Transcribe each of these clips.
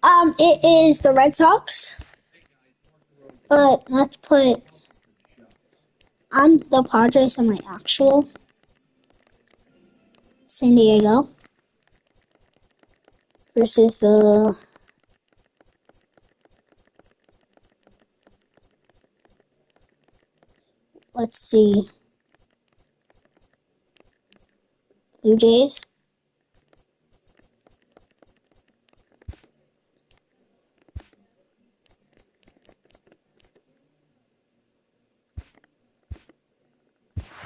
It is the Red Sox. But let's put on the Padres on my actual San Diego versus the let's see, Blue Jays.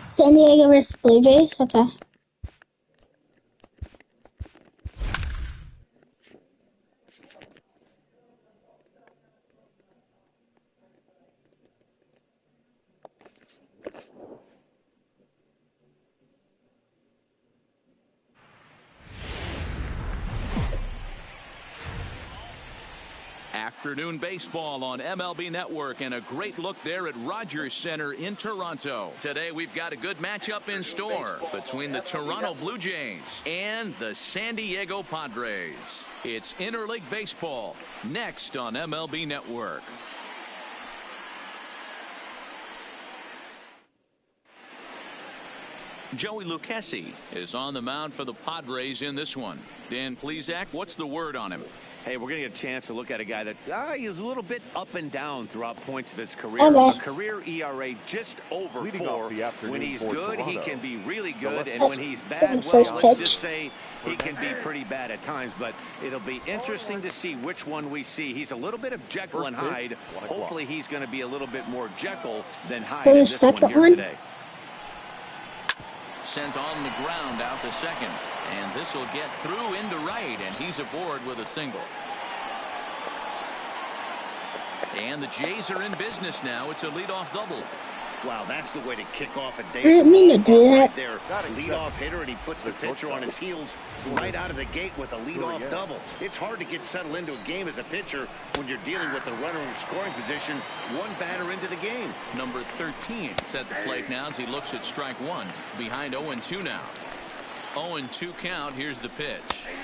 San Diego versus Blue Jays, okay. Afternoon baseball on MLB Network, and a great look there at Rogers Center in Toronto. Today we've got a good matchup in store between the Toronto Blue Jays and the San Diego Padres. It's interleague baseball next on MLB Network. Joey Lucchesi is on the mound for the Padres in this one. Dan Plesac, what's the word on him? Hey, we're going to get a chance to look at a guy that he's a little bit up and down throughout points of his career. Okay. A career ERA just over 4. When he's good, he can be really good. And Let's when he's bad, well, let's just say he can be pretty bad at times. But it'll be interesting to see which one we see. He's a little bit of Jekyll and Hyde. Hopefully he's going to be a little bit more Jekyll than Hyde So in the this one second here one? today. Sent on the ground out to second. And this will get through into right, and he's aboard with a single. And the Jays are in business now. It's a leadoff double. Wow, that's the way to kick off a day. I didn't mean to do that. There, leadoff hitter, and he puts the pitcher on his heels right out of the gate with a leadoff double. It's hard to get settled into a game as a pitcher when you're dealing with a runner in scoring position, one batter into the game. Number 13 is at the plate now as he looks at strike one. Behind 0-2 now. 0-2 count. Here's the pitch.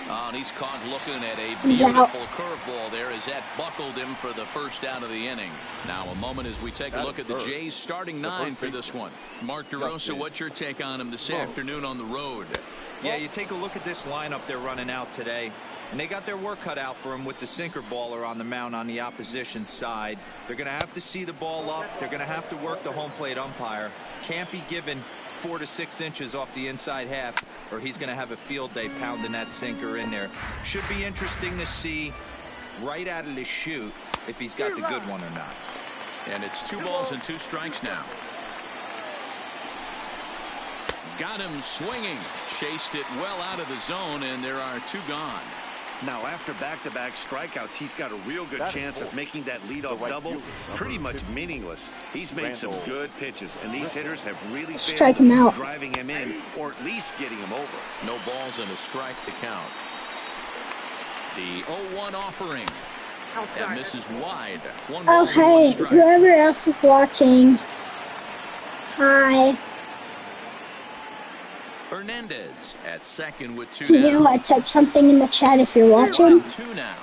Oh, and he's caught looking at a beautiful curveball there as that buckled him for the first out of the inning. Now a moment as we take a look at the Jays starting 9 for this one. Mark DeRosa, what's your take on him this afternoon on the road? Yeah, you take a look at this lineup they're running out today, and they got their work cut out for him with the sinker baller on the mound on the opposition side. They're going to have to see the ball up. They're going to have to work the home plate umpire. Can't be given 4 to 6 inches off the inside half, or he's going to have a field day pounding that sinker in there. Should be interesting to see right out of the chute if he's got the good one or not. And it's 2 balls and 2 strikes now. Got him swinging. Chased it well out of the zone, and there are 2 gone. Now, after back-to-back strikeouts, he's got a real good chance of making that leadoff double pretty much meaningless. He's made some good pitches, and these hitters have really strike him out, driving him in, or at least getting him over. No balls and a strike to count. The 0-1 offering. That misses wide. Oh, hey, whoever else is watching, hi. Hernandez at second with 2 Can down. you type something in the chat if you're watching? 2 now.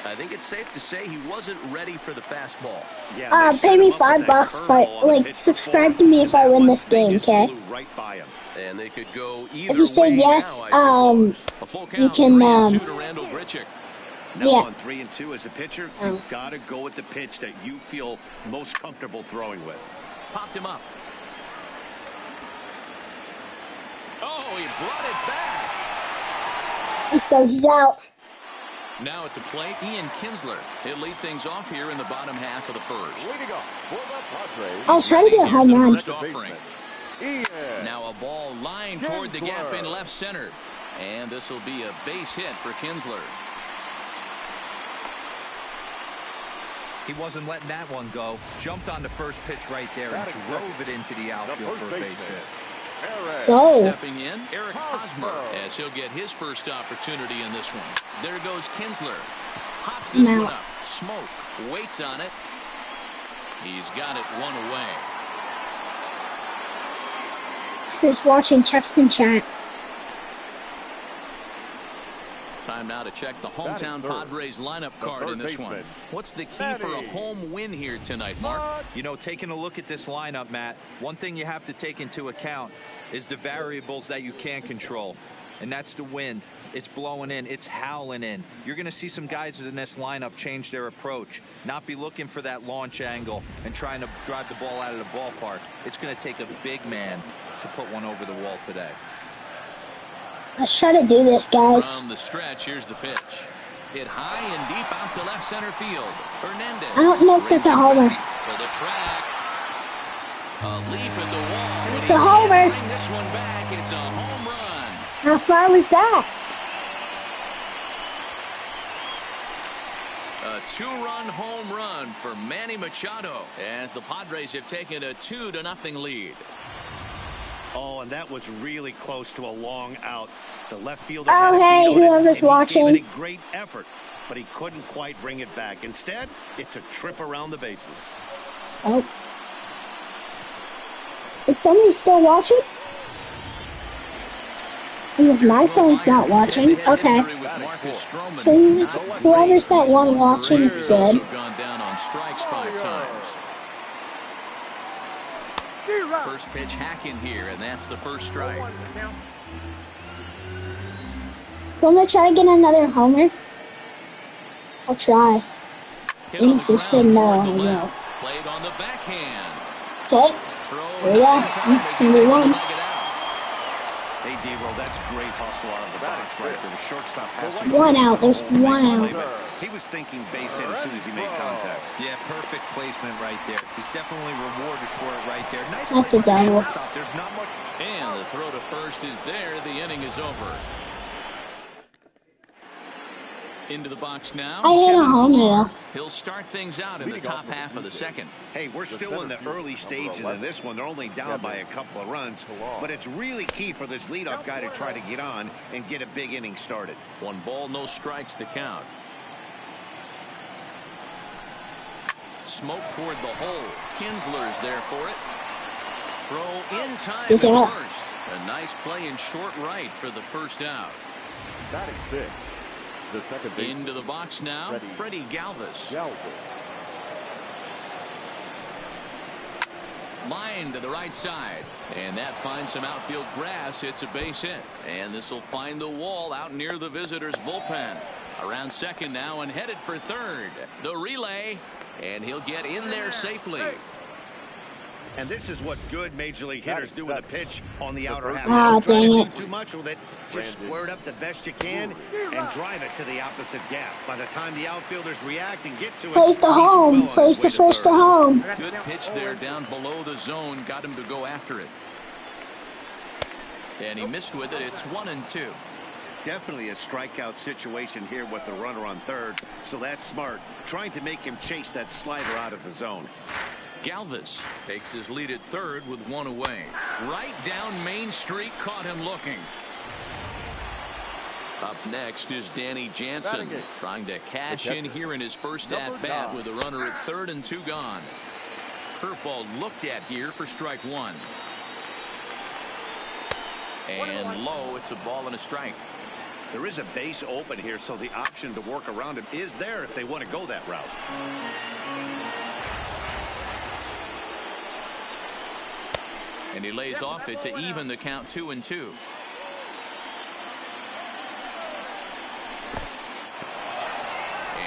I think it's safe to say he wasn't ready for the fastball. Yeah, pay me $5 if I subscribe to me if I win this game, okay? And they could go If either you say way yes, now, A full count, you can 3-2 to Randall Grichuk. Now yeah. on 3-2 as a pitcher, you've got to go with the pitch that you feel most comfortable throwing with. Popped him up. Oh, he brought it back. Let's go, he's out. Now at the plate, Ian Kinsler. He'll lead things off here in the bottom half of the first. I'll try to get a home run. Now a ball lined toward the gap in left center. And this will be a base hit for Kinsler. He wasn't letting that one go. Jumped on the first pitch right there and drove it into the outfield for a base hit. Let's go. Stepping in, Eric Hosmer, as he'll get his first opportunity in this one. There goes Kinsler. Pops this one up. Smoke. Waits on it. He's got it 1 away. Who's watching? Text in chat. Time now to check the hometown Padres lineup card in this one. What's the key for a home win here tonight, Mark? You know, taking a look at this lineup, Matt, one thing you have to take into account is the variables that you can't control. And that's the wind. It's blowing in. It's howling in. You're going to see some guys in this lineup change their approach, not be looking for that launch angle and trying to drive the ball out of the ballpark. It's going to take a big man to put one over the wall today. Let's try to do this, guys. From the stretch, here's the pitch. Hit high and deep out to left center field. Hernandez. I don't know if that's a homer. To the track. A leap at the wall. It's a homer. Bring this one back. It's a home run. How far was that? A two-run home run for Manny Machado as the Padres have taken a 2-0 lead. Oh, and that was really close to a long out. The left fielder Oh, hey, whoever's watching. Gave it a great effort, but he couldn't quite bring it back. Instead, it's a trip around the bases. Oh. Is somebody still watching? My phone's not watching. Okay. So whoever's that one watching is good. Gone down on strikes 5 times. First pitch hack in here, and that's the first strike. So I'm going to try to get another homer. I'll try. And if you say no, I will. Played on the backhand. Okay. Here we go. It's going to be one. Hey, D-Roll, that's great hustle out of the box right there. The shortstop has to One out. There's one out. He was thinking base hit as soon as he made contact. Yeah, perfect placement right there. He's definitely rewarded for it right there. Nice. That's a double. There's not much. And the throw to first is there. The inning is over. Into the box now. I hit a homer, though. He'll start things out in the top half of the second. Hey, we're still in the early stages of this one. They're only down by a couple of runs, but it's really key for this leadoff guy to try to get on and get a big inning started. 1 ball, no strikes to count. Smoke toward the hole. Kinsler's there for it. Throw in time at first. A nice play in short right for the first out. Batting 6. The second base. Into the box now, Freddie Galvis. Line to the right side, and that finds some outfield grass. It's a base hit, and this will find the wall out near the visitors' bullpen. Around second now and headed for third. The relay, and he'll get in there safely. And this is what good major league hitters do with a pitch on the outer half. Ah, Don't try dang to it. do too much with it. Just square it up the best you can and drive it to the opposite gap. By the time the outfielders react and get to it, Place the home. Place the first to home. Good pitch there down below the zone. Got him to go after it. And he missed with it. It's 1-2. Definitely a strikeout situation here with the runner on third. So that's smart. Trying to make him chase that slider out of the zone. Galvis takes his lead at third with 1 away. Right down Main Street, caught him looking. Up next is Danny Jansen, trying to cash in here in his first at-bat with a runner at third and 2 gone. Curveball looked at here for strike 1. And low, it's a ball and a strike. There is a base open here, so the option to work around him is there if they want to go that route. And he lays off it to even the count 2-2.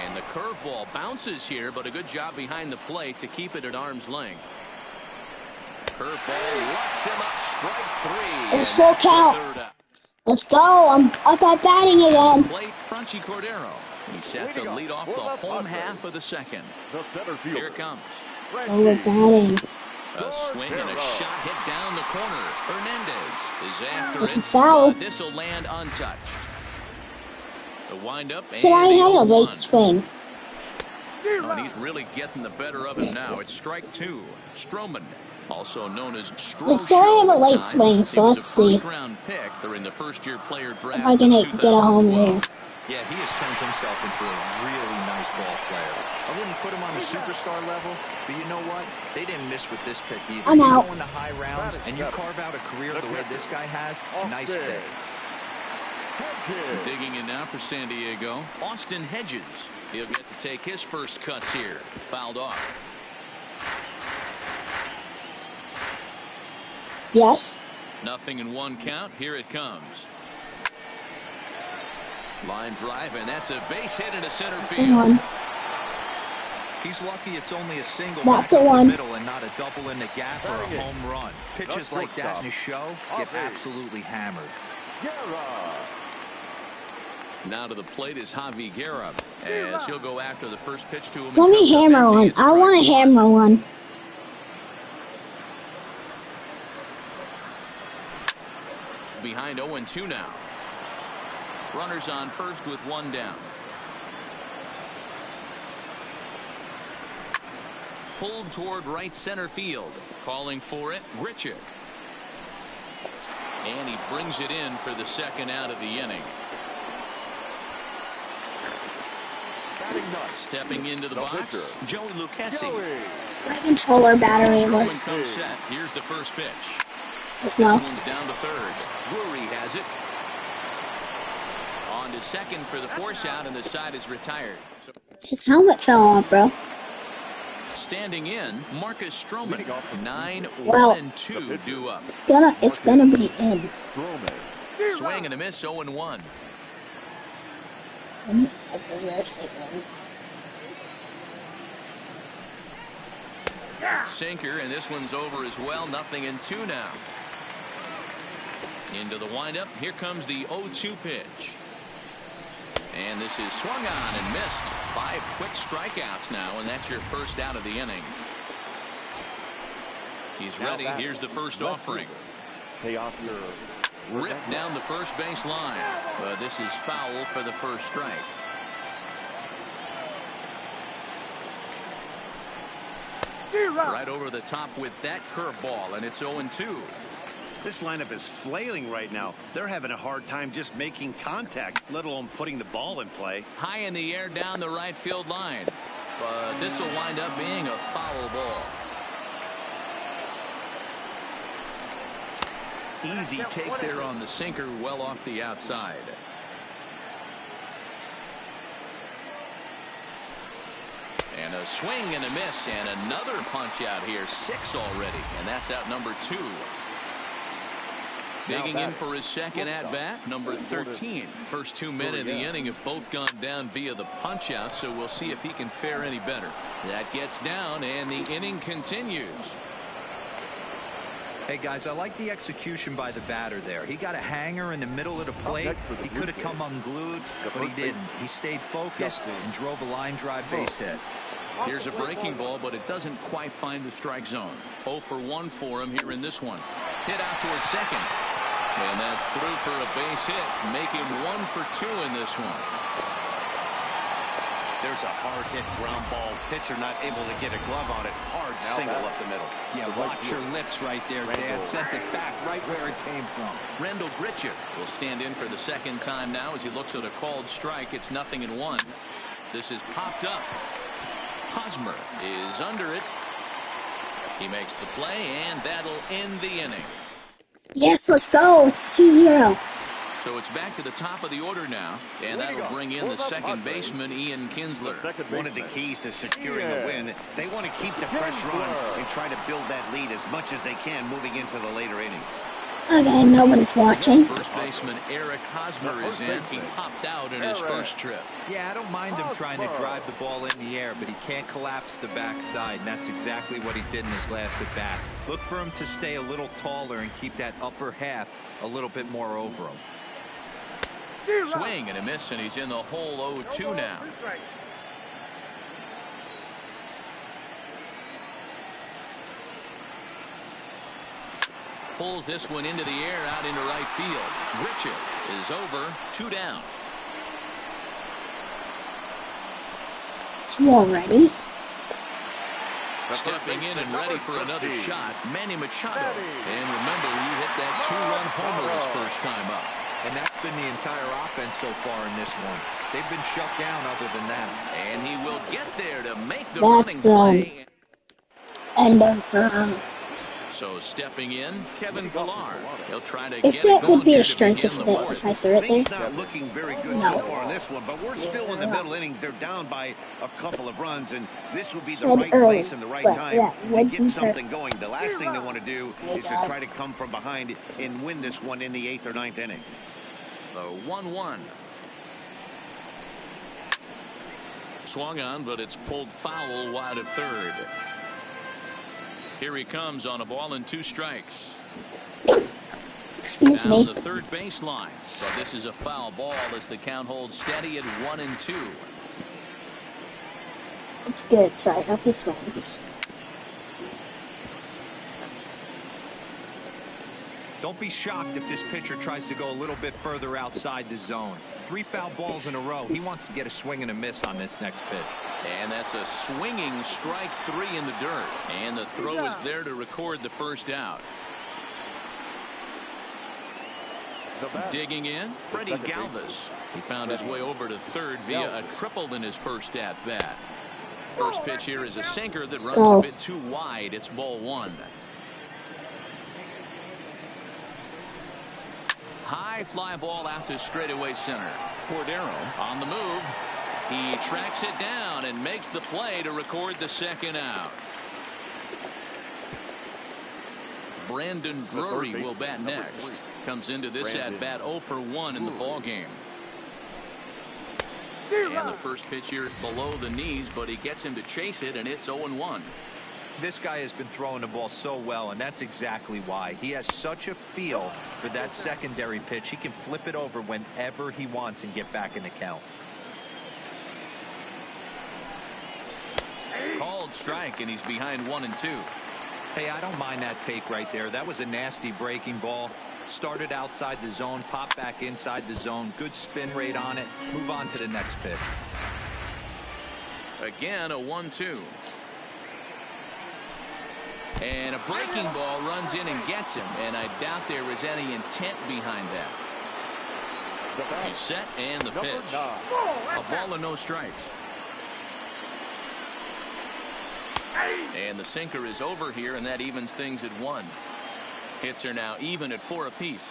And the curveball bounces here, but a good job behind the plate to keep it at arm's length. Curveball locks him up, strike 3. It's full count. Let's go. I'm up at batting again. Plate Franchy Cordero. He set to lead off the home half of the second. Here it comes. Oh, we're batting. A swing and a shot hit down the corner. Hernandez is after It's it. a foul. This will land untouched. The windup. So I had a late swing. And he's really getting the better of him now. It's strike 2. Stroman, also known as Stroman. They said I have a late swing, so let's see. First-round pick during the first-year player draft. If I can get a home here. Yeah, he has turned himself into a really nice ball player. I wouldn't put him on the superstar level, but you know what? They didn't miss with this pick either. I'm out. You go in the high rounds and you carve out a career the way this guy has, nice pick. Digging in now for San Diego, Austin Hedges. He'll get to take his first cuts here. Fouled off. Yes. Nothing in one count. Here it comes. Line drive, and that's a base hit into center field. He's lucky it's only a single That's back a up one. the middle and not a double in the gap or a home run. Pitches like that in his show get absolutely hammered. Now to the plate is Javi Guerra, as he'll go after the first pitch to him. Let me hammer one. I want to hammer one. Behind 0-2 now. Runners on first with one down. Pulled toward right center field. Calling for it, Grichuk. And he brings it in for the second out of the inning. Stepping into the box, Joey Lucchesi. My controller battery Sherwin was. comes set. Here's the first pitch. It's not. This one's down to third. Drury has it. On to second for the force out, and the side is retired. So His helmet fell off, bro. standing in, Marcus Stroman. 9-1-2 due up. It's gonna be in. Swing and a miss, 0-1. Sinker, and this one's over as well. 0-2 now. Into the windup. Here comes the 0-2 pitch. And this is swung on and missed. 5 quick strikeouts now, and that's your first out of the inning. He's ready. Here's the first offering. Ripped down the first base line. But this is foul for the first strike. Right over the top with that curveball, and it's 0-2. This lineup is flailing right now. They're having a hard time just making contact, let alone putting the ball in play. High in the air down the right field line. But this will wind up being a foul ball. Easy take there on the sinker, well off the outside. And a swing and a miss, and another punch out here. 6 already, and that's out number 2. Digging in for his second at bat, number 13. First 2 men in the inning have both gone down via the punch out, so we'll see if he can fare any better. That gets down, and the inning continues. Hey guys, I like the execution by the batter there. He got a hanger in the middle of the plate. He could have come unglued, but he didn't. He stayed focused and drove a line drive base hit. Here's a breaking ball, but it doesn't quite find the strike zone. 0 for 1 for him here in this one. Hit out towards second. And that's through for a base hit. Make him 1 for 2 in this one. There's a hard hit ground ball. Pitcher not able to get a glove on it. Hard single up the middle. Yeah, watch your lips right there, Dad. Sent it back right where it came from. Rendell Grichuk will stand in for the second time now as he looks at a called strike. It's 0-1. This is popped up. Hosmer is under it. He makes the play, and that'll end the inning. Yes, let's go. It's 2-0. So it's back to the top of the order now, and that'll bring in the second baseman, Ian Kinsler. One of the keys to securing the win, they want to keep the pressure on and try to build that lead as much as they can moving into the later innings. Okay, nobody's watching. First baseman Eric Hosmer is in. He popped out in his first trip. Yeah, I don't mind him trying to drive the ball in the air, but he can't collapse the backside, and that's exactly what he did in his last at bat. Look for him to stay a little taller and keep that upper half a little bit more over him. Swing and a miss, and he's in the hole 0-2 now. Pulls this one into the air out into right field. Grichuk is over, 2 down. 2 already. Stepping in and ready for another shot, Manny Machado. And remember, he hit that 2-run homer his first time up. And that's been the entire offense so far in this one. They've been shut down other than that. And he will get there to make the That's running play. end of So stepping in, Kevin Pillar. He'll try to Guess get it it would going be here a to strike begin the if fourth. I threw it there. Things not looking very good so No. far in this one, but we're still in the middle innings. They're down by a couple of runs, and this would be the Said right early, place and the right but time that to would get be something perfect. going. The last thing they want to do is to try to come from behind and win this one in the 8th or 9th inning. The 1-1. Swung on, but it's pulled foul wide of third. Here he comes on a ball and 2 strikes. Excuse Down me. the third baseline. But this is a foul ball as the count holds steady at 1-2. It's good, so I hope he swings. Don't be shocked if this pitcher tries to go a little bit further outside the zone. 3 foul balls in a row. He wants to get a swing and a miss on this next pitch. And that's a swinging strike 3 in the dirt. And the throw is there to record the first out. Digging in, Freddie Galvis. He found his way over to third via a triple in his first at bat. First pitch here is a sinker that runs a bit too wide. It's ball 1. High fly ball out to straightaway center. Cordero on the move. He tracks it down and makes the play to record the second out. Brandon Drury will bat next. Comes into this at bat 0 for 1 in the ball game. And the first pitch here is below the knees, but he gets him to chase it, and it's 0-1. This guy has been throwing the ball so well, and that's exactly why. He has such a feel for that secondary pitch. He can flip it over whenever he wants and get back in the count. Called strike, and he's behind 1-2. Hey, I don't mind that take right there. That was a nasty breaking ball. Started outside the zone, popped back inside the zone. Good spin rate on it. Move on to the next pitch. Again, a 1-2. And a breaking ball runs in and gets him, and I doubt there was any intent behind that. He's set, and the pitch. A ball and no strikes. And the sinker is over here, and that evens things at 1. Hits are now even at 4 apiece.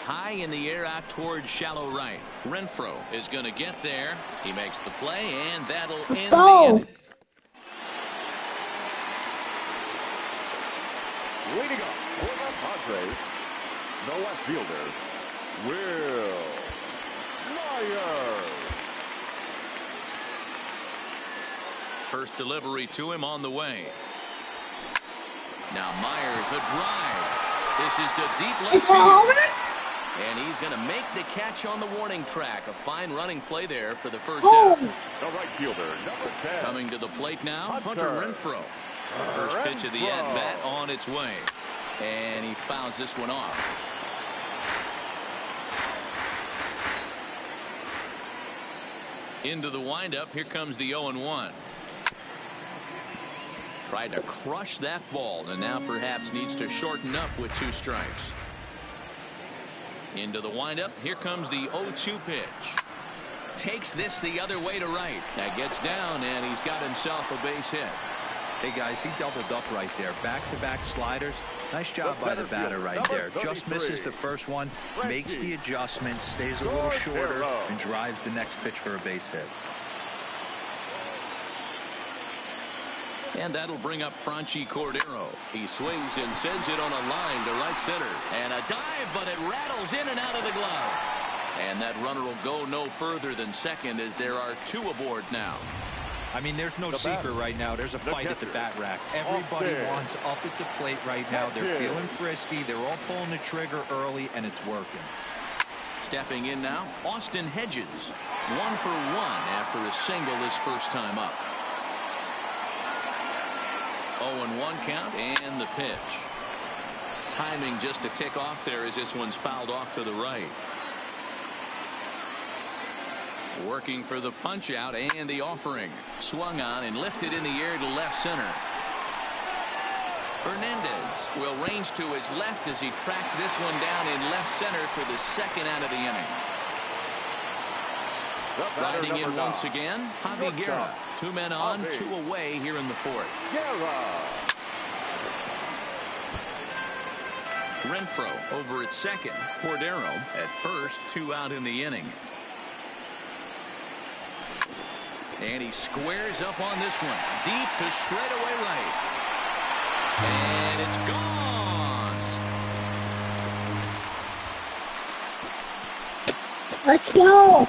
High in the air out towards shallow right. Renfroe is going to get there. He makes the play, and that'll end the inning. Leading up for the Padres, the left fielder, Will Myers. First delivery to him on the way. Now Myers, a drive. This is to deep left field. And he's going to make the catch on the warning track. A fine running play there for the first out. The right fielder, number 10. Coming to the plate now, Hunter Renfroe. First pitch of the at-bat on its way. And he fouls this one off. Into the windup. Here comes the 0-1. Tried to crush that ball, and now perhaps needs to shorten up with 2 strikes. Into the windup. Here comes the 0-2 pitch. Takes this the other way to right. That gets down, and he's got himself a base hit. Hey, guys, he doubled up right there. Back-to-back sliders. Nice job by the batter right there. Just misses the first one, makes the adjustment, stays a little shorter, and drives the next pitch for a base hit. And that'll bring up Franchy Cordero. He swings and sends it on a line to right center. And a dive, but it rattles in and out of the glove. And that runner will go no further than second as there are 2 aboard now. I mean, there's no secret right now. There's a fight at the bat rack. Everybody wants up at the plate right now. They're feeling frisky. They're all pulling the trigger early, and it's working. Stepping in now, Austin Hedges. 1 for 1 after a single his first time up. 0-1 count and the pitch. Timing just to tick off there as this one's fouled off to the right. Working for the punch out and the offering. Swung on and lifted in the air to left center. Hernandez will range to his left as he tracks this one down in left center for the second out of the inning. Riding in once again, Javi Guerra. 2 men on, 2 away here in the fourth. Renfroe over at second. Cordero at first. 2 out in the inning. And he squares up on this one. Deep to straightaway right. And it's gone. Let's go.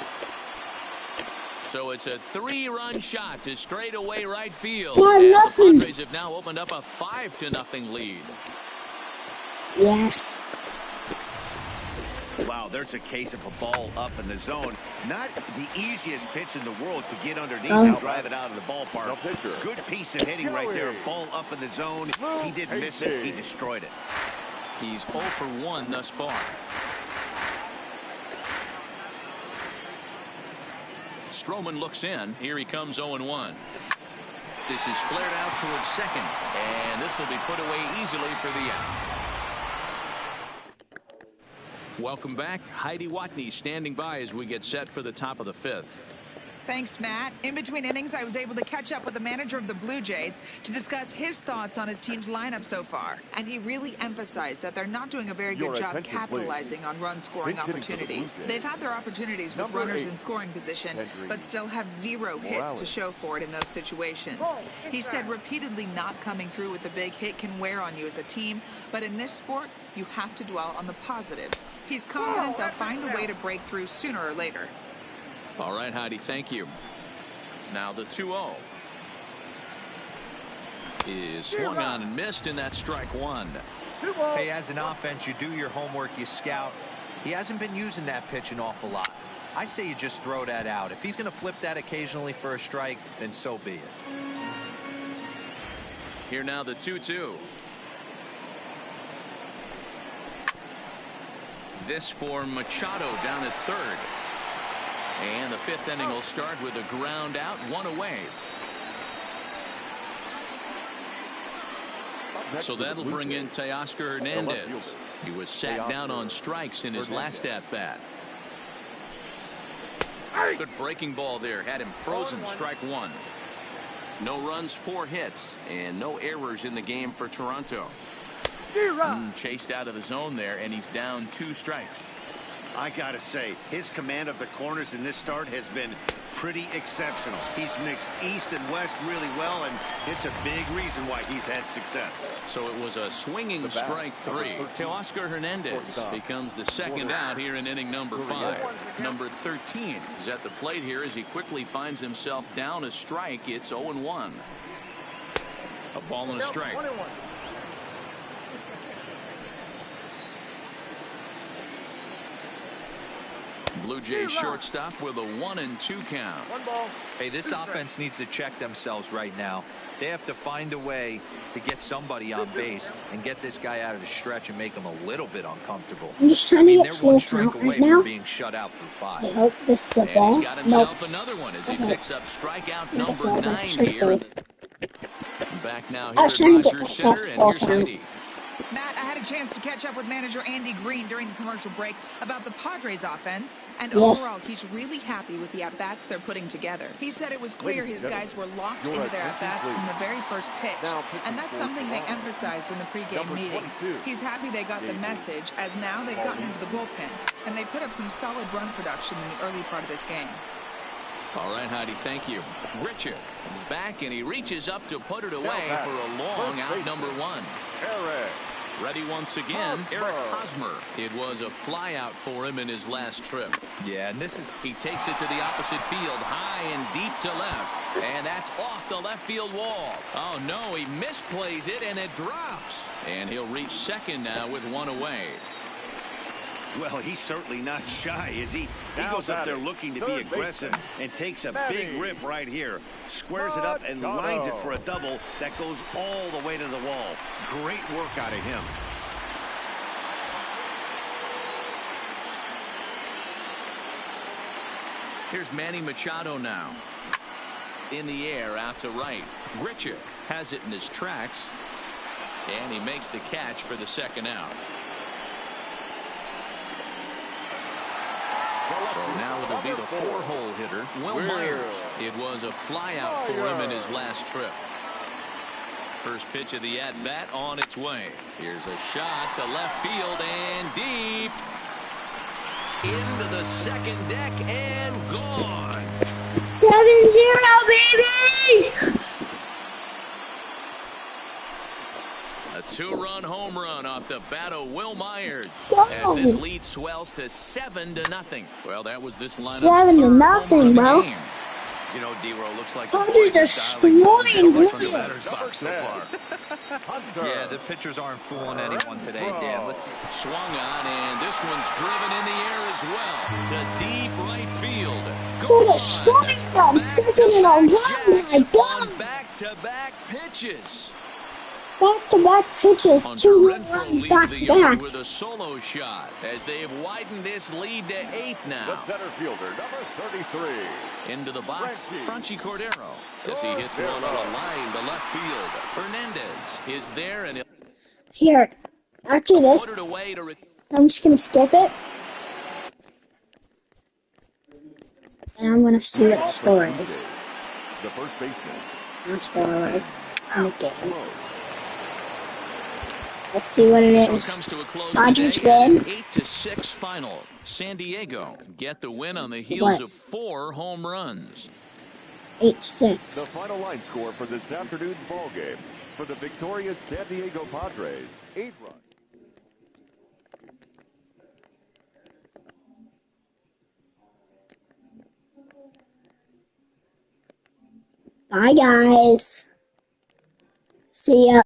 So it's a 3-run shot to straightaway right field. 5-0. The Padres have now opened up a 5-0 lead. Yes. Wow, there's a case of a ball up in the zone. Not the easiest pitch in the world to get underneath and drive it out of the ballpark. Good piece of hitting right there. Ball up in the zone. He didn't miss it. He destroyed it. He's 0 for 1 thus far. Stroman looks in. Here he comes 0-1. This is flared out towards second. And this will be put away easily for the out. Welcome back. Heidi Watney standing by as we get set for the top of the 5th. Thanks, Matt. In between innings, I was able to catch up with the manager of the Blue Jays to discuss his thoughts on his team's lineup so far. And he really emphasized that they're not doing a very good job capitalizing on run-scoring opportunities. They've had their opportunities with runners in scoring position, but still have 0 hits to show for it in those situations. He said repeatedly not coming through with a big hit can wear on you as a team, but in this sport, you have to dwell on the positives. He's confident they'll find a way to break through sooner or later. All right, Heidi, thank you. Now the 2-0 is swung on and missed, and that's strike 1. Hey, as an offense, you do your homework, you scout. He hasn't been using that pitch an awful lot. I say you just throw that out. If he's going to flip that occasionally for a strike, then so be it. Here now the 2-2. This for Machado down at third. And the 5th inning will start with a ground out, 1 away. So that'll bring in Teoscar Hernandez. He was sat down on strikes in his last at-bat. Good breaking ball there. Had him frozen. Strike 1. No runs, 4 hits, and no errors in the game for Toronto. Chased out of the zone there, and he's down 2 strikes. I gotta say, his command of the corners in this start has been pretty exceptional. He's mixed east and west really well, and it's a big reason why he's had success. So it was a swinging strike 3. Teoscar Hernandez becomes the second out here in inning number 5. Number 13 is at the plate here as he quickly finds himself down a strike. It's 0-1. A ball and a strike. Blue Jays shortstop with a 1-2 count. Hey, this offense needs to check themselves right now. They have to find a way to get somebody on base and get this guy out of the stretch and make him a little bit uncomfortable. I'm just trying to get they're full 1 strike count away right now. from being shut out through 5. I hope this is a And ball. he's got himself another one as he picks up strikeout number 9 here. Back now here at Rogers Center, and here's Heidi. Matt, I had a chance to catch up with manager Andy Green during the commercial break about the Padres offense, and overall, he's really happy with the at-bats they're putting together. He said it was clear his guys were locked into their at-bats from the very first pitch, and that's something they emphasized in the pregame meetings. He's happy they got the message, as now they've gotten into the bullpen, and they put up some solid run production in the early part of this game. All right, Heidi, thank you. Richard is back, and he reaches up to put it away for a long out number 1. Ready once again, Eric Hosmer. It was a fly out for him in his last trip. Yeah, and he takes it to the opposite field, high and deep to left. And that's off the left field wall. Oh, no, he misplays it, and it drops. And he'll reach second now with 1 away. Well, he's certainly not shy, is he? He goes up there looking to be aggressive and takes a big rip right here. Squares it up and lines it for a double that goes all the way to the wall. Great work out of him. Here's Manny Machado now. In the air, out to right. Richard has it in his tracks. And he makes the catch for the second out. So now it'll be the 4-hole hitter, Will Myers. It was a flyout for him in his last trip. First pitch of the at-bat on its way. Here's a shot to left field and deep. Into the second deck and gone. 7-0, baby! A 2-run home run off the bat of Will Myers. Go. As this lead swells to 7-0. Well, that was this lineup's 7-0, bro. game. You know, D-Row looks like Padres are destroying Williams. Yeah, the pitchers aren't fooling anyone today, Dan. Let's Swung on, and this one's driven in the air as well to deep right field. Who was scoring from second in a row? My God! Back-to-back pitches. Back-to-back pitches, 2 runs back-to-back. With a solo shot as they've widened this lead to 8 now. The center fielder, number 33. Into the box, Franchy Cordero. As he hits one on a line to left field. Hernandez is there and Here, after this, put it away to I'm just going to skip it. And I'm going to see what the score is. The first baseman. The score in the game. Let's see what it So it is. comes to a close Padres today, win. 8-6 final. San Diego get the win on the heels of 4 home runs. 8-6. The final line score for this afternoon's ball game for the victorious San Diego Padres, 8 runs. Bye, guys. See ya.